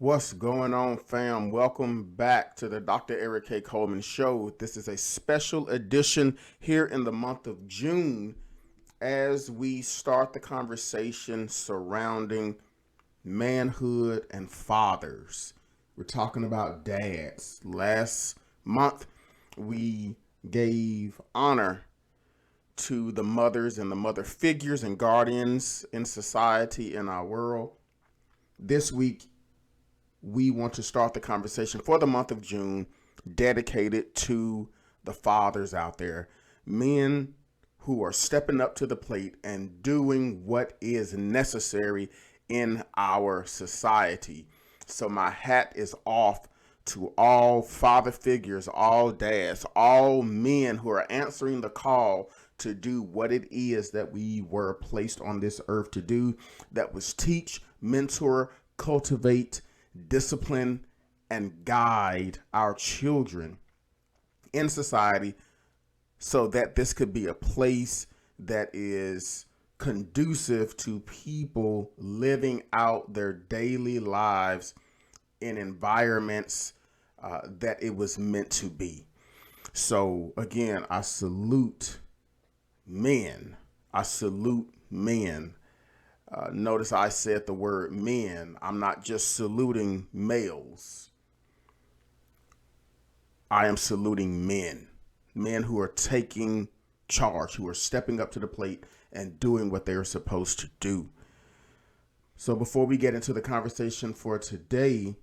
What's going on, fam? Welcome back to the Dr. Eric K. Coleman Show. This is a special edition here in the month of June as we start the conversation surrounding manhood and fathers. We're talking about dads. Last month, we gave honor to the mothers and the mother figures and guardians in society, in our world. This week, we want to start the conversation for the month of June dedicated to the fathers out there, men who are stepping up to the plate and doing what is necessary in our society. So my hat is off to all father figures, all dads, all men who are answering the call to do what it is that we were placed on this earth to do. That was teach, mentor, cultivate, discipline, and guide our children in society so that this could be a place that is conducive to people living out their daily lives in environments that it was meant to be. So again, I salute men. I salute men. Notice I said the word men. I'm not just saluting males. I am saluting men. Men who are taking charge, who are stepping up to the plate and doing what they're supposed to do. So before we get into the conversation for today,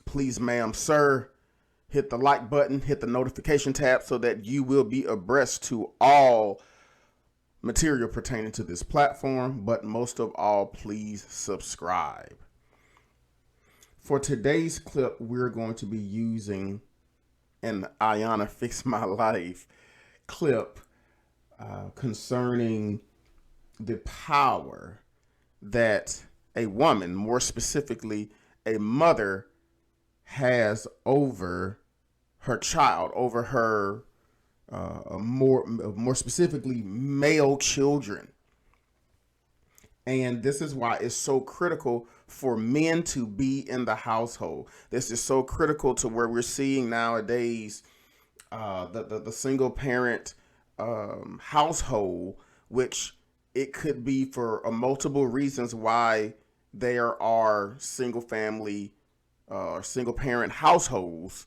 please, ma'am, sir, hit the like button, hit the notification tab so that you will be abreast to all material pertaining to this platform, but most of all, please subscribe. For today's clip, we're going to be using an Ayanna Fix My Life clip concerning the power that a woman, more specifically a mother, has over her child, over her more specifically male children. And this is why it's so critical for men to be in the household. This is so critical to where we're seeing nowadays the single parent household, which it could be for multiple reasons why there are single family or single parent households.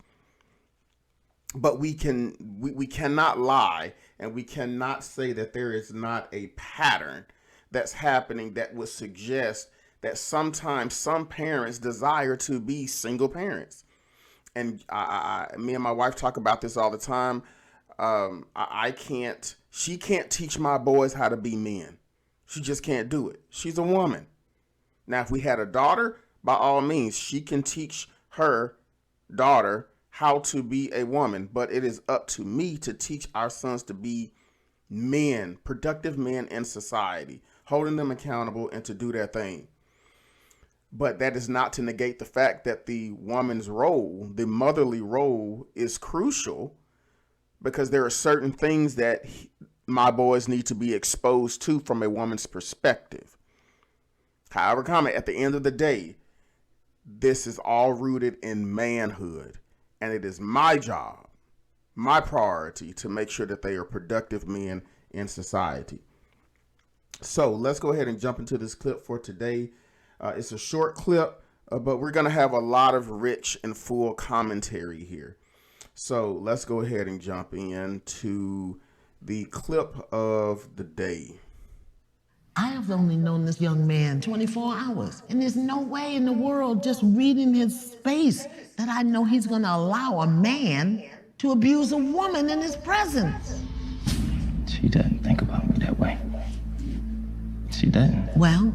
But we cannot lie, and we cannot say that there is not a pattern that's happening that would suggest that sometimes some parents desire to be single parents. And me and my wife talk about this all the time. She can't teach my boys how to be men. She just can't do it. She's a woman. Now, if we had a daughter, by all means, she can teach her daughter how to be a woman, but it is up to me to teach our sons to be men, productive men in society, holding them accountable and to do their thing. But that is not to negate the fact that the woman's role, the motherly role, is crucial, because there are certain things that my boys need to be exposed to from a woman's perspective. However, at the end of the day, this is all rooted in manhood. And it is my job, my priority, to make sure that they are productive men in society. So let's go ahead and jump into this clip for today. It's a short clip, but we're going to have a lot of rich and full commentary here. So let's go ahead and jump into the clip of the day. I have only known this young man 24 hours, and there's no way in the world, just reading his face, that I know he's gonna allow a man to abuse a woman in his presence. She doesn't think about me that way. She doesn't. Well,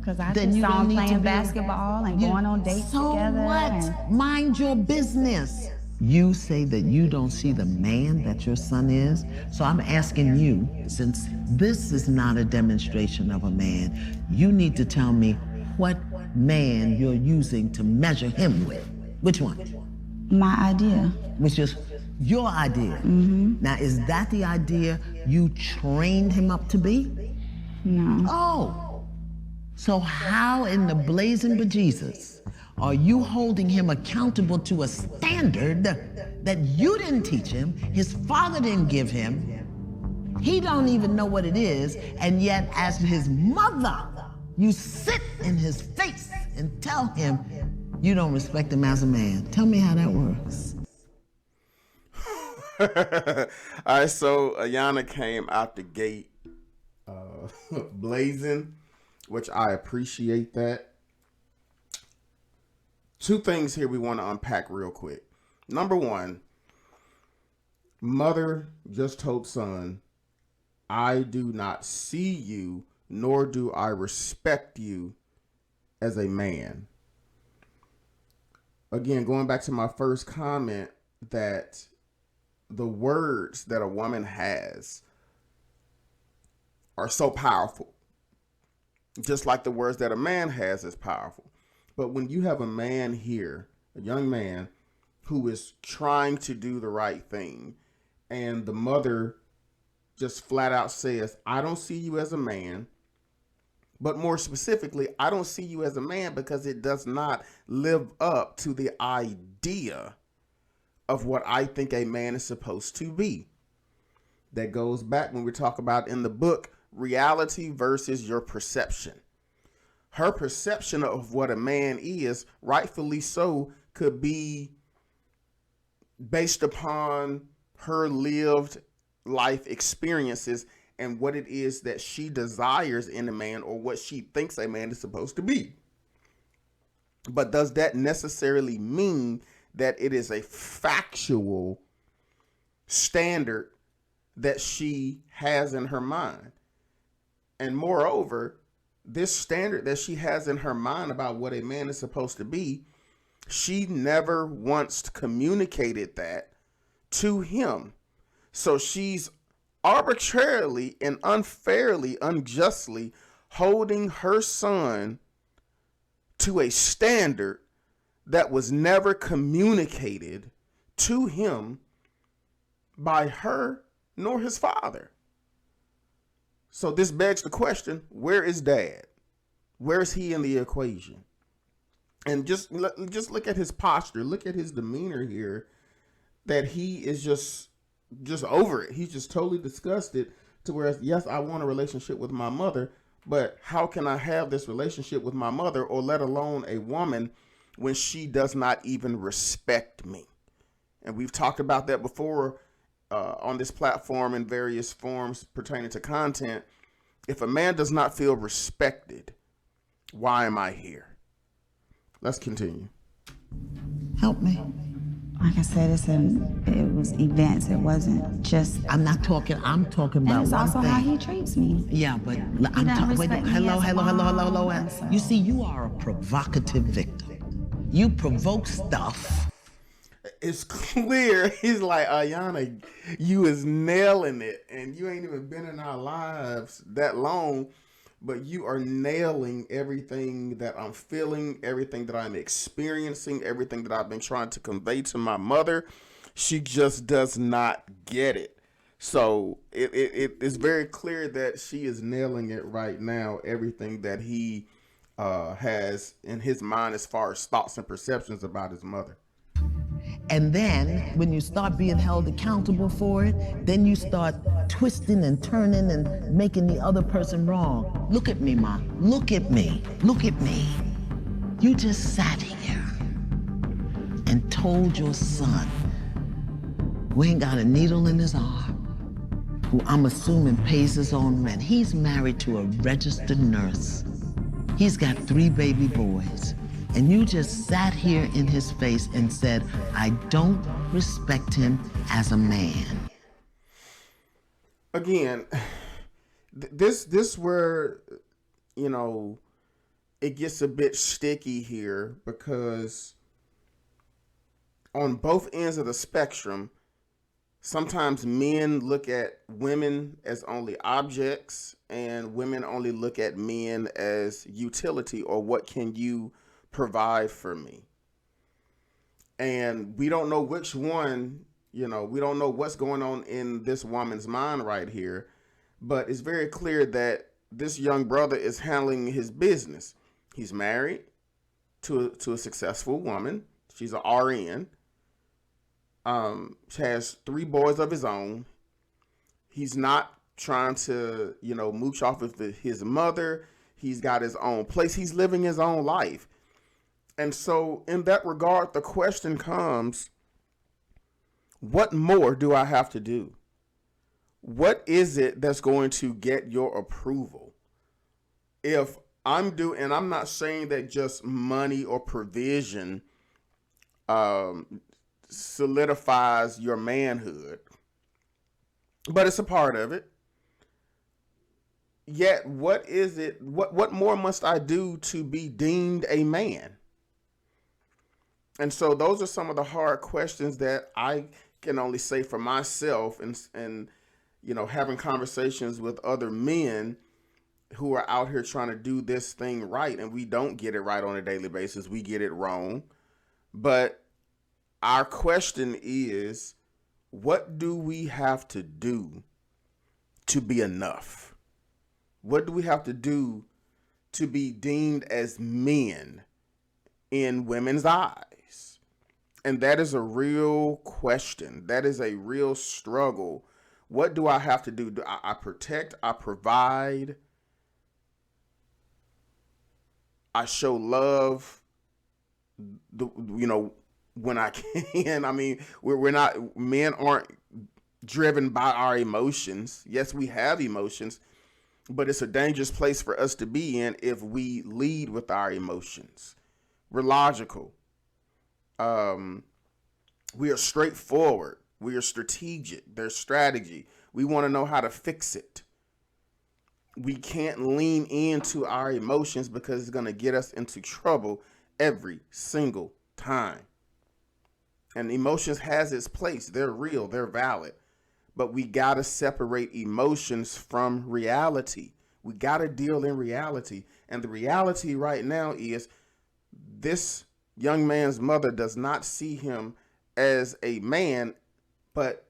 Because I then just you saw don't him need to playing be- basketball and going on dates so together. what? and- Mind your business. You say that you don't see the man that your son is, so I'm asking you, since this is not a demonstration of a man, you need to tell me what man you're using to measure him with. Which one? My idea. Which is your idea. Now, is that the idea you trained him up to be? No. Oh. So how in the blazing bejesus Are you holding him accountable to a standard that you didn't teach him, his father didn't give him? He don't even know what it is, and yet as his mother, you sit in his face and tell him you don't respect him as a man. Tell me how that works. All right, so Ayana came out the gate blazing, which I appreciate that. Two things here we want to unpack real quick. Number one, mother just told son, I do not see you, nor do I respect you as a man. Again, going back to my first comment, that the words that a woman has are so powerful. Just like the words that a man has is powerful. But when you have a man here, a young man, who is trying to do the right thing, and the mother just flat out says, I don't see you as a man, but more specifically, I don't see you as a man because it does not live up to the idea of what I think a man is supposed to be. That goes back when we talk about in the book, reality versus your perception. Her perception of what a man is, rightfully so, could be based upon her lived life experiences and what it is that she desires in a man, or what she thinks a man is supposed to be. But does that necessarily mean that it is a factual standard that she has in her mind? And moreover, this standard that she has in her mind about what a man is supposed to be, she never once communicated that to him. So she's arbitrarily and unfairly, unjustly holding her son to a standard that was never communicated to him by her nor his father. So this begs the question, where is dad? Where is he in the equation? And just look at his posture. Look at his demeanor here, that he is just over it. He's just totally disgusted, to where, yes, I want a relationship with my mother, but how can I have this relationship with my mother, or let alone a woman, when she does not even respect me? And we've talked about that before on this platform in various forms pertaining to content. If a man does not feel respected, why am I here? Let's continue. Help me. Like I said, it was events. It wasn't just. I'm talking about And it's one also thing. how he treats me. Yeah, but I'm doesn't talking. respect me Hello. as a mom, so- You see, you are a provocative victim. You provoke stuff. It's clear. He's like, Ayana, you is nailing it, and you ain't even been in our lives that long, but you are nailing everything that I'm feeling, everything that I'm experiencing, everything that I've been trying to convey to my mother. She just does not get it. So it is very clear that she is nailing it right now, everything that he has in his mind as far as thoughts and perceptions about his mother. And then when you start being held accountable for it, then you start twisting and turning and making the other person wrong. Look at me, Ma. Look at me. Look at me. You just sat here and told your son, who ain't got a needle in his arm, who I'm assuming pays his own rent. He's married to a registered nurse. He's got 3 baby boys. And you just sat here in his face and said, I don't respect him as a man. Again, this where, it gets a bit sticky here, because on both ends of the spectrum, sometimes men look at women as only objects, and women only look at men as utility, or what can you provide for me. And we don't know which one, we don't know what's going on in this woman's mind right here, but it's very clear that this young brother is handling his business. He's married. to a successful woman. She's an RN. Has 3 boys of his own. He's not trying to, mooch off of his mother. He's got his own place. He's living his own life. And so in that regard, the question comes, what more do I have to do? What is it that's going to get your approval? If I'm and I'm not saying that just money or provision solidifies your manhood, but it's a part of it. Yet, what is it? What more must I do to be deemed a man? And so those are some of the hard questions that I can only say for myself, and having conversations with other men who are out here trying to do this thing right, and we don't get it right on a daily basis. We get it wrong. But our question is, what do we have to do to be enough? What do we have to do to be deemed as men in women's eyes? And that is a real question. That is a real struggle. What do I have to do? I protect, I provide, I show love, when I can. I mean, we're not, men aren't driven by our emotions. Yes, we have emotions, but it's a dangerous place for us to be in if we lead with our emotions. We're logical. We are straightforward. We are strategic. There's strategy. We want to know how to fix it. We can't lean into our emotions because it's going to get us into trouble every single time. And emotions has its place. They're real. They're valid. But we got to separate emotions from reality. We got to deal in reality. And the reality right now is this young man's mother does not see him as a man, but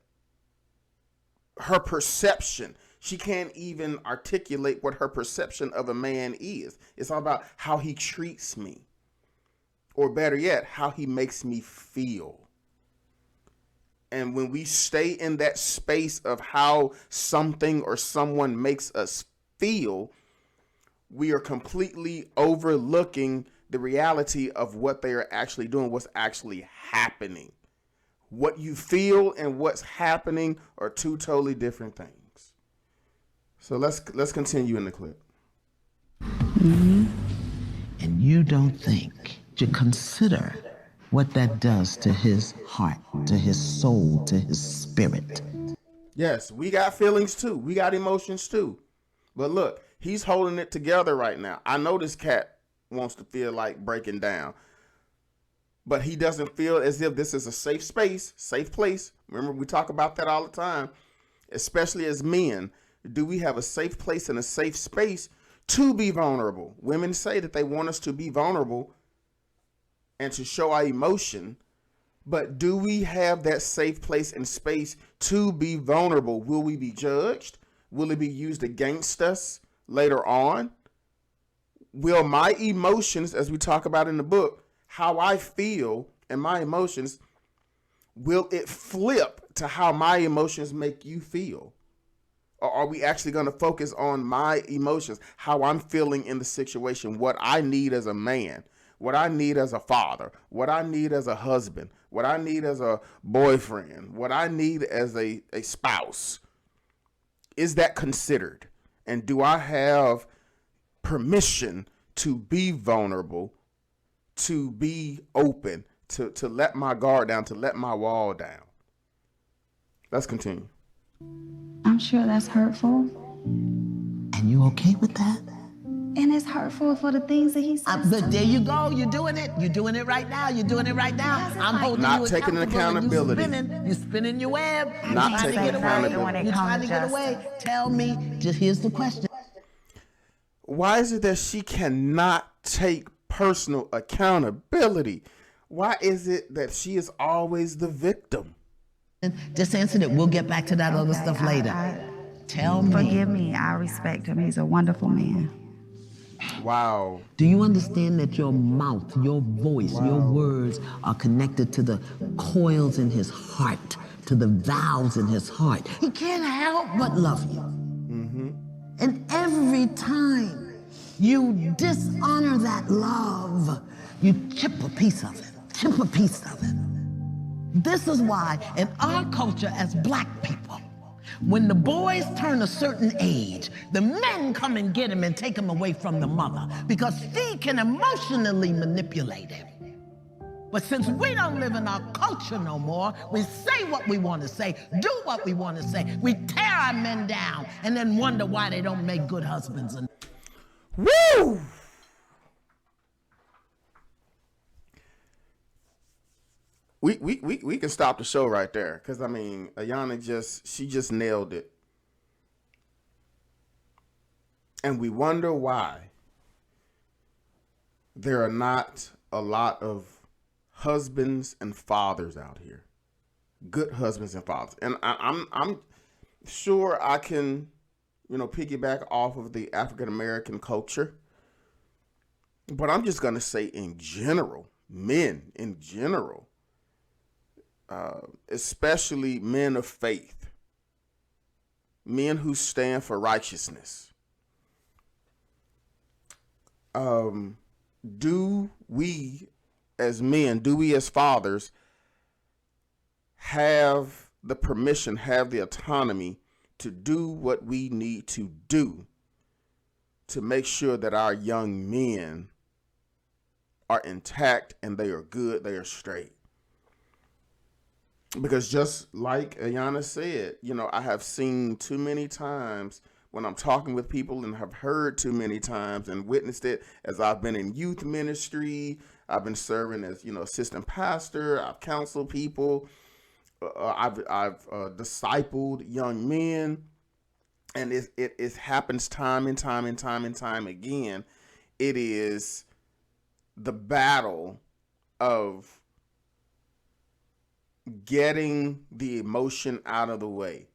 her perception. She can't even articulate what her perception of a man is. It's all about how he treats me. Or better yet, how he makes me feel. And when we stay in that space of how something or someone makes us feel, we are completely overlooking the reality of what they are actually doing, what's actually happening. What you feel and what's happening are 2 totally different things. So let's continue in the clip. Mm-hmm. And you don't think to consider what that does to his heart, to his soul, to his spirit. Yes, we got feelings too. We got emotions too. But look, he's holding it together right now. I know this cat wants to feel like breaking down, but he doesn't feel as if this is a safe space, safe place. Remember, we talk about that all the time, especially as men. Do we have a safe place and a safe space to be vulnerable? Women say that they want us to be vulnerable and to show our emotion, but do we have that safe place and space to be vulnerable? Will we be judged? Will it be used against us later on? Will my emotions, as we talk about in the book, how I feel and my emotions, will it flip to how my emotions make you feel? Or are we actually going to focus on my emotions, how I'm feeling in the situation, what I need as a man, what I need as a father, what I need as a husband, what I need as a boyfriend, what I need as a spouse? Is that considered? And do I have permission to be vulnerable, to be open, to let my guard down, to let my wall down? Let's continue. I'm sure that's hurtful. And you okay with that? And it's hurtful for the things that he says. But there you go. You're doing it. You're doing it right now. You're doing it right now. I'm holding Not you taking accountability. You're spinning your web. Not You're trying taking to get away. accountability. You're trying to get away. Tell me, just here's the question. Why is it that she cannot take personal accountability? Why is it that she is always the victim? Just answer it. We'll get back to that other stuff later. Tell me. Forgive me. I respect him. He's a wonderful man. Wow. Do you understand that your mouth, your voice, your words are connected to the coils in his heart, to the valves in his heart? He can't help but love you. And every time you dishonor that love, you chip a piece of it, chip a piece of it. This is why in our culture as black people, when the boys turn a certain age, the men come and get him and take him away from the mother because she can emotionally manipulate him. But since we don't live in our culture no more, we say what we want to say, do what we want to say. We tear our men down and then wonder why they don't make good husbands. Woo! We can stop the show right there, because I mean, Ayana just nailed it. And we wonder why there are not a lot of husbands and fathers out here, good husbands and fathers. And I'm sure I can, piggyback off of the African American culture, but I'm just gonna say in general, men in general, especially men of faith, men who stand for righteousness. Do we as men, do we as fathers have the permission, have the autonomy to do what we need to do to make sure that our young men are intact and they are good, they are straight? Because just like Ayana said, I have seen too many times when I'm talking with people, and have heard too many times and witnessed it as I've been in youth ministry. I've been serving as, assistant pastor. I've counseled people. I've discipled young men, and it happens time and time and time and time again. It is the battle of getting the emotion out of the way,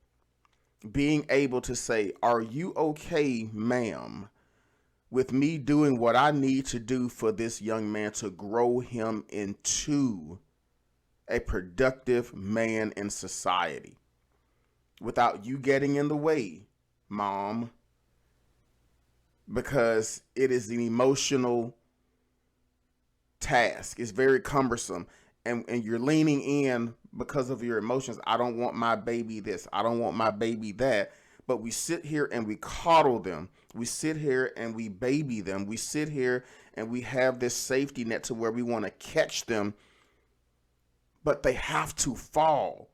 being able to say, are you okay, ma'am, with me doing what I need to do for this young man to grow him into a productive man in society without you getting in the way, mom? Because it is an emotional task. It's very cumbersome. And you're leaning in because of your emotions. I don't want my baby this. I don't want my baby that. But we sit here and we coddle them. We sit here and we baby them. We sit here and we have this safety net to where we want to catch them. But they have to fall.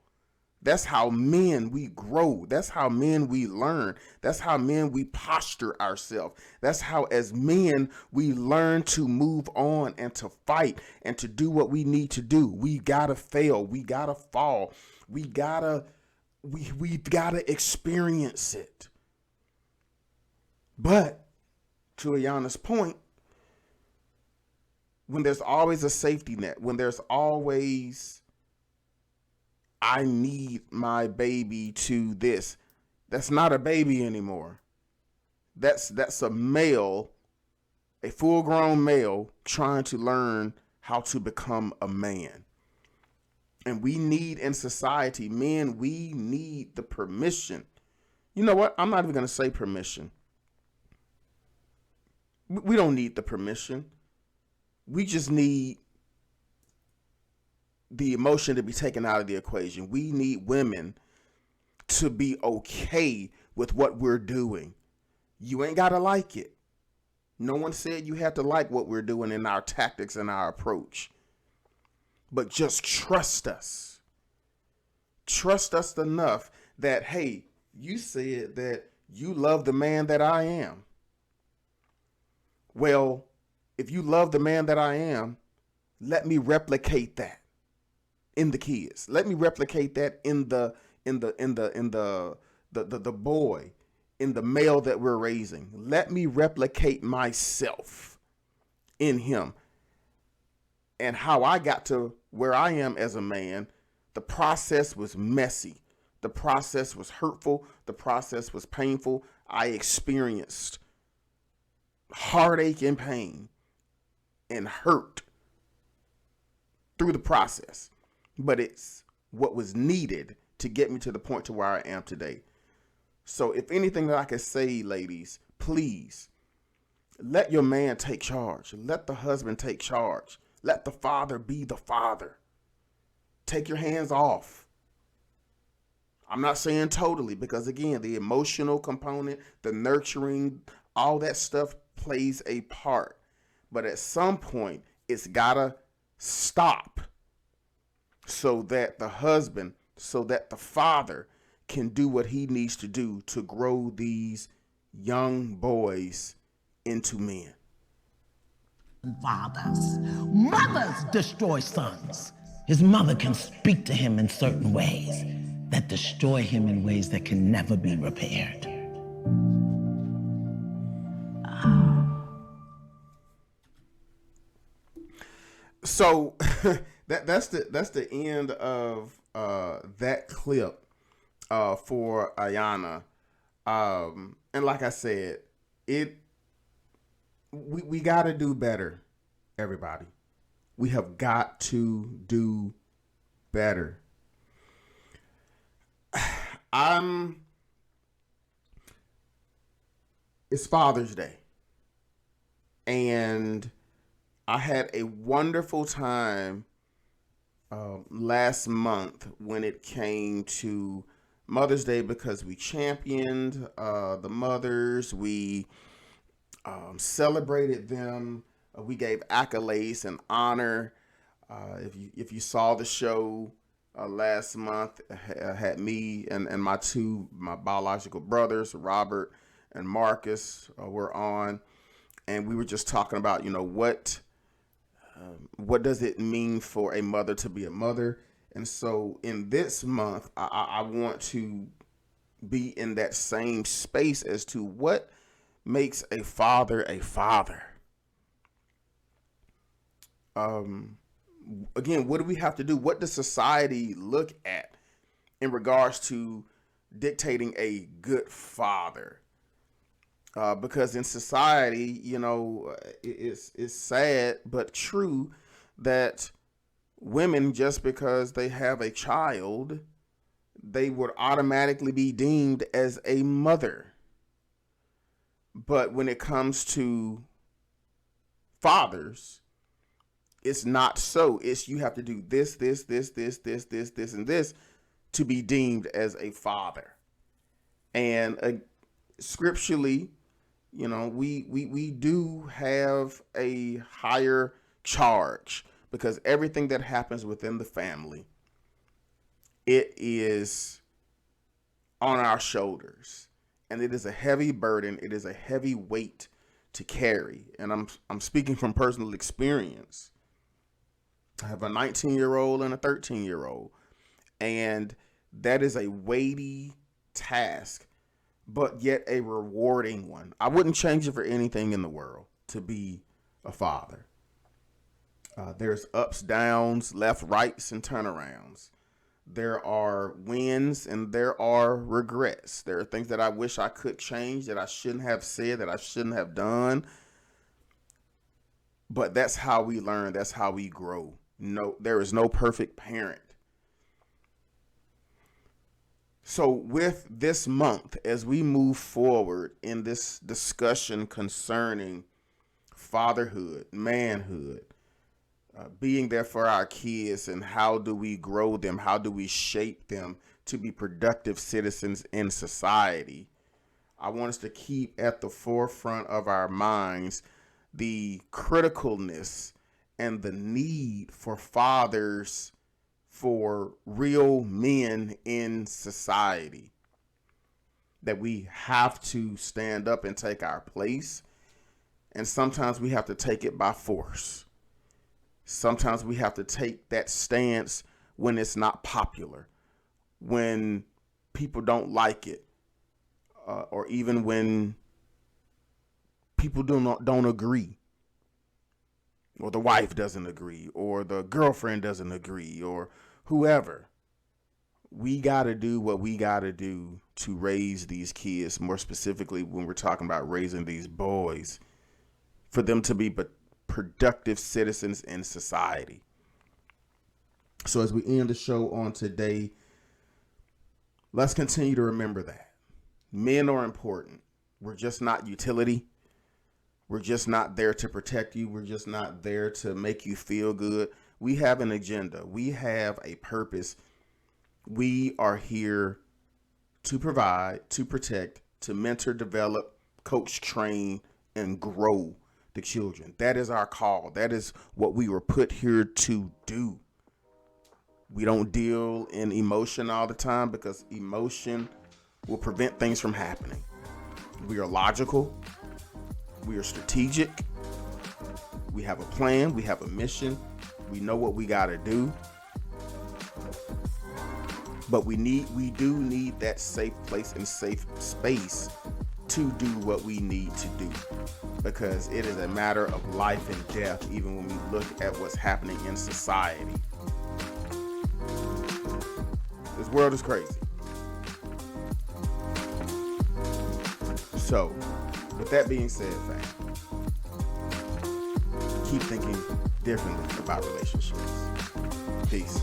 That's how men we grow. That's how men we learn. That's how men we posture ourselves. That's how as men we learn to move on and to fight and to do what we need to do. We gotta fail. We gotta fall. We gotta experience it. But to Ayana's point, when there's always a safety net, when there's always, I need my baby to this, that's not a baby anymore. That's a male, a full-grown male trying to learn how to become a man. And we need in society, men, we need the permission. You know what? I'm not even going to say permission. We don't need the permission. We just need the emotion to be taken out of the equation. We need women to be okay with what we're doing. You ain't got to like it. No one said you have to like what we're doing in our tactics and our approach. But just trust us. Trust us enough that, hey, you said that you love the man that I am. Well, if you love the man that I am, let me replicate that in the kids. Let me replicate that in the boy, in the male that we're raising. Let me replicate myself in him. And how I got to where I am as a man, the process was messy. The process was hurtful. The process was painful. I experienced heartache and pain and hurt through the process, but it's what was needed to get me to the point to where I am today. So if anything that I can say, ladies, please let your man take charge. Let the husband take charge. Let the father be the father. Take your hands off. I'm not saying totally, because again, the emotional component, the nurturing, all that stuff plays a part. But at some point, it's gotta stop so that the husband, so that the father can do what he needs to do to grow these young boys into men. Fathers, mothers destroy sons. His mother can speak to him in certain ways that destroy him in ways that can never be repaired. So that's the end of that clip for Ayana. And like I said, we got to do better, everybody. We have got to do better. It's Father's Day, and I had a wonderful time last month when it came to Mother's Day, because we championed the mothers. We celebrated them. We gave accolades and honor. If you saw the show last month, had me and my biological brothers, Robert and Marcus, were on, and we were just talking about, what does it mean for a mother to be a mother. And so in this month, I want to be in that same space as to what makes a father a father. Again, what do we have to do? What does society look at in regards to dictating a good father? Because in society, it's sad but true that women, just because they have a child, they would automatically be deemed as a mother. But when it comes to fathers, it's not so. It's you have to do this, and this to be deemed as a father. And scripturally, we do have a higher charge, because everything that happens within the family, it is on our shoulders, and it is a heavy burden. It is a heavy weight to carry. And I'm speaking from personal experience. I have a 19-year-old and a 13-year-old, and that is a weighty task, but yet a rewarding one. I wouldn't change it for anything in the world to be a father. There's ups, downs, left, rights, and turnarounds. There are wins and there are regrets. There are things that I wish I could change, that I shouldn't have said, that I shouldn't have done. But that's how we learn. That's how we grow. No, there is no perfect parent. So with this month, as we move forward in this discussion concerning fatherhood, manhood, being there for our kids, and how do we grow them? How do we shape them to be productive citizens in society? I want us to keep at the forefront of our minds the criticalness and the need for fathers, for real men in society, that we have to stand up and take our place. And sometimes we have to take it by force. Sometimes we have to take that stance when it's not popular, when people don't like it, or even when people don't agree, or the wife doesn't agree, or the girlfriend doesn't agree, or whoever. We got to do what we got to do to raise these kids, more specifically when we're talking about raising these boys, for them to be productive citizens in society. So as we end the show on today, let's continue to remember that men are important. We're just not utility. We're just not there to protect you. We're just not there to make you feel good. We have an agenda. We have a purpose. We are here to provide, to protect, to mentor, develop, coach, train, and grow the children. That is our call. That is what we were put here to do. We don't deal in emotion all the time because emotion will prevent things from happening. We are logical. We are strategic. We have a plan. We have a mission. We know what we got to do. But we do need that safe place and safe space to do what we need to do, because it is a matter of life and death, even when we look at what's happening in society. This world is crazy. So, with that being said, fam, keep thinking differently about relationships. Peace.